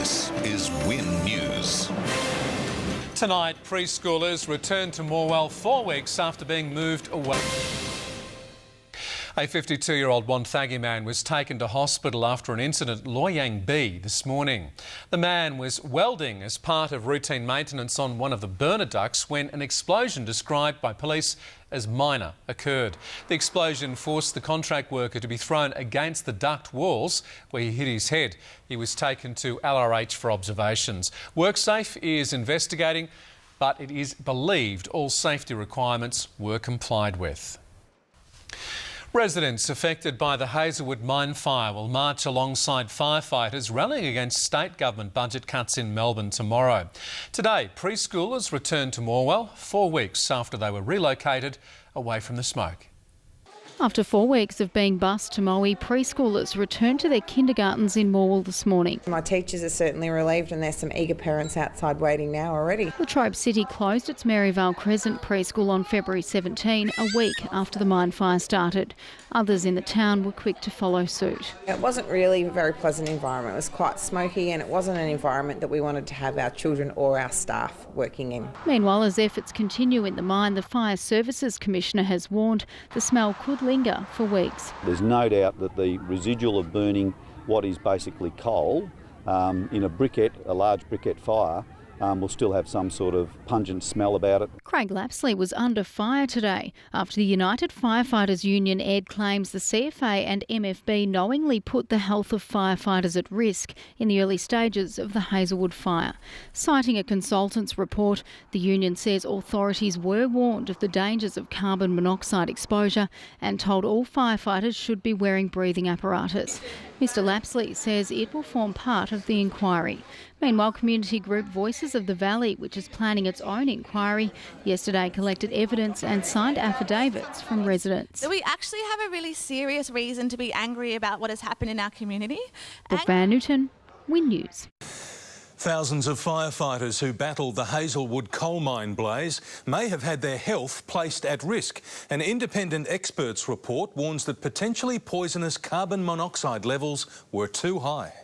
This is Win News. Tonight, preschoolers return to Morwell 4 weeks after being moved away. A 52-year-old Wonthaggi man was taken to hospital after an incident at Loy Yang B this morning. The man was welding as part of routine maintenance on one of the burner ducts when an explosion described by police as minor occurred. The explosion forced the contract worker to be thrown against the duct walls where he hit his head. He was taken to LRH for observations. WorkSafe is investigating, but it is believed all safety requirements were complied with. Residents affected by the Hazelwood mine fire will march alongside firefighters rallying against state government budget cuts in Melbourne tomorrow. Today, preschoolers returned to Morwell 4 weeks after they were relocated away from the smoke. After 4 weeks of being bused to Moe, preschoolers returned to their kindergartens in Morwell this morning. My teachers are certainly relieved and there's some eager parents outside waiting now already. Latrobe City closed its Maryvale Crescent preschool on February 17, a week after the mine fire started. Others in the town were quick to follow suit. It wasn't really a very pleasant environment. It was quite smoky and it wasn't an environment that we wanted to have our children or our staff working in. Meanwhile, as efforts continue in the mine, the Fire Services Commissioner has warned the smell could linger for weeks. There's no doubt that the residual of burning what is basically coal in a large briquette fire will still have some sort of pungent smell about it. Craig Lapsley was under fire today after the United Firefighters Union aired claims the CFA and MFB knowingly put the health of firefighters at risk in the early stages of the Hazelwood fire. Citing a consultant's report, the union says authorities were warned of the dangers of carbon monoxide exposure and told all firefighters should be wearing breathing apparatus. Mr Lapsley says it will form part of the inquiry. Meanwhile, community group Voices of the Valley, which is planning its own inquiry, yesterday collected evidence and signed affidavits from residents. So we actually have a really serious reason to be angry about what has happened in our community. Brooke Van Newton, Win News. Thousands of firefighters who battled the Hazelwood coal mine blaze may have had their health placed at risk. An independent experts report warns that potentially poisonous carbon monoxide levels were too high.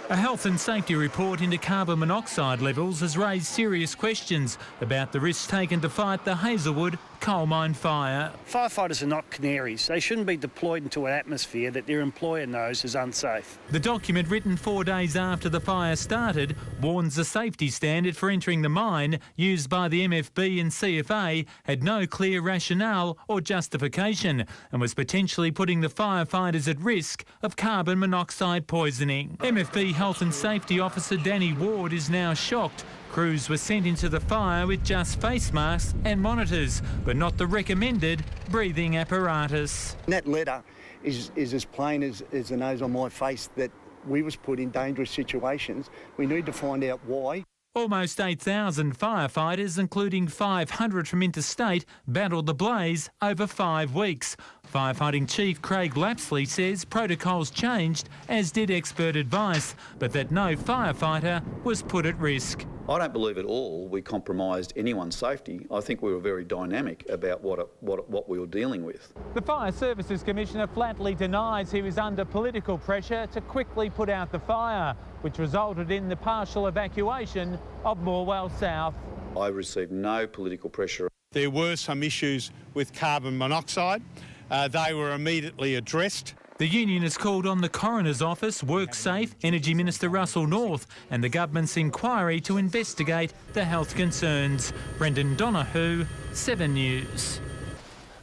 A health and safety report into carbon monoxide levels has raised serious questions about the risks taken to fight the Hazelwood coal mine fire. Firefighters are not canaries. They shouldn't be deployed into an atmosphere that their employer knows is unsafe. The document, written 4 days after the fire started, warns the safety standard for entering the mine used by the MFB and CFA had no clear rationale or justification and was potentially putting the firefighters at risk of carbon monoxide poisoning. MFB Health and Safety Officer Danny Ward is now shocked. Crews were sent into the fire with just face masks and monitors, but not the recommended breathing apparatus. That letter is as plain as the nose on my face that we was put in dangerous situations. We need to find out why. Almost 8,000 firefighters, including 500 from interstate, battled the blaze over 5 weeks. Firefighting Chief Craig Lapsley says protocols changed, as did expert advice, but that no firefighter was put at risk. I don't believe at all we compromised anyone's safety. I think we were very dynamic about what we were dealing with. The Fire Services Commissioner flatly denies he was under political pressure to quickly put out the fire, which resulted in the partial evacuation of Morwell South. I received no political pressure. There were some issues with carbon monoxide. They were immediately addressed. The union has called on the Coroner's Office, WorkSafe, Energy Minister Russell North and the government's inquiry to investigate the health concerns. Brendan Donahue, 7 News.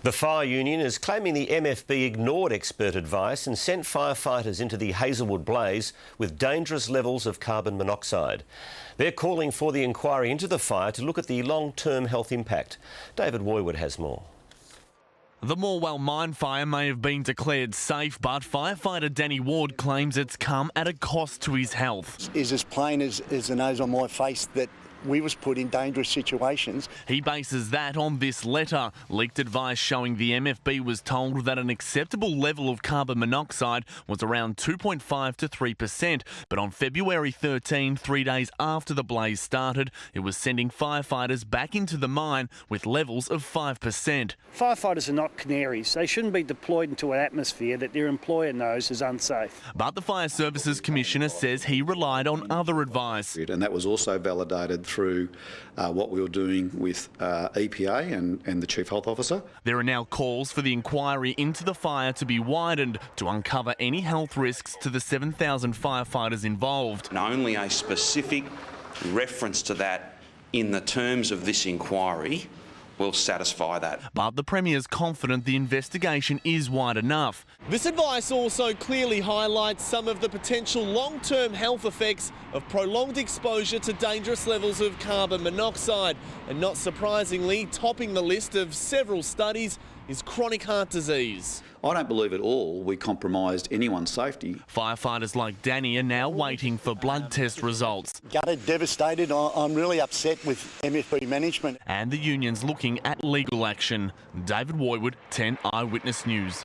The fire union is claiming the MFB ignored expert advice and sent firefighters into the Hazelwood blaze with dangerous levels of carbon monoxide. They're calling for the inquiry into the fire to look at the long-term health impact. David Woywood has more. The Morwell mine fire may have been declared safe, but firefighter Danny Ward claims it's come at a cost to his health. Is as plain as the nose on my face that we was put in dangerous situations. He bases that on this letter. Leaked advice showing the MFB was told that an acceptable level of carbon monoxide was around 2.5 to 3%. But on February 13, 3 days after the blaze started, it was sending firefighters back into the mine with levels of 5%. Firefighters are not canaries. They shouldn't be deployed into an atmosphere that their employer knows is unsafe. But the Fire Services Commissioner says he relied on other advice. And that was also validated through what we were doing with EPA and the Chief Health Officer. There are now calls for the inquiry into the fire to be widened to uncover any health risks to the 7,000 firefighters involved. And only a specific reference to that in the terms of this inquiry will satisfy that. But the Premier's confident the investigation is wide enough. This advice also clearly highlights some of the potential long-term health effects of prolonged exposure to dangerous levels of carbon monoxide. And not surprisingly, topping the list of several studies is chronic heart disease. I don't believe at all we compromised anyone's safety. Firefighters like Danny are now waiting for blood test results. Gutted, devastated. I'm really upset with MFB management. And the union's looking at legal action. David Woywood, 10 Eyewitness News.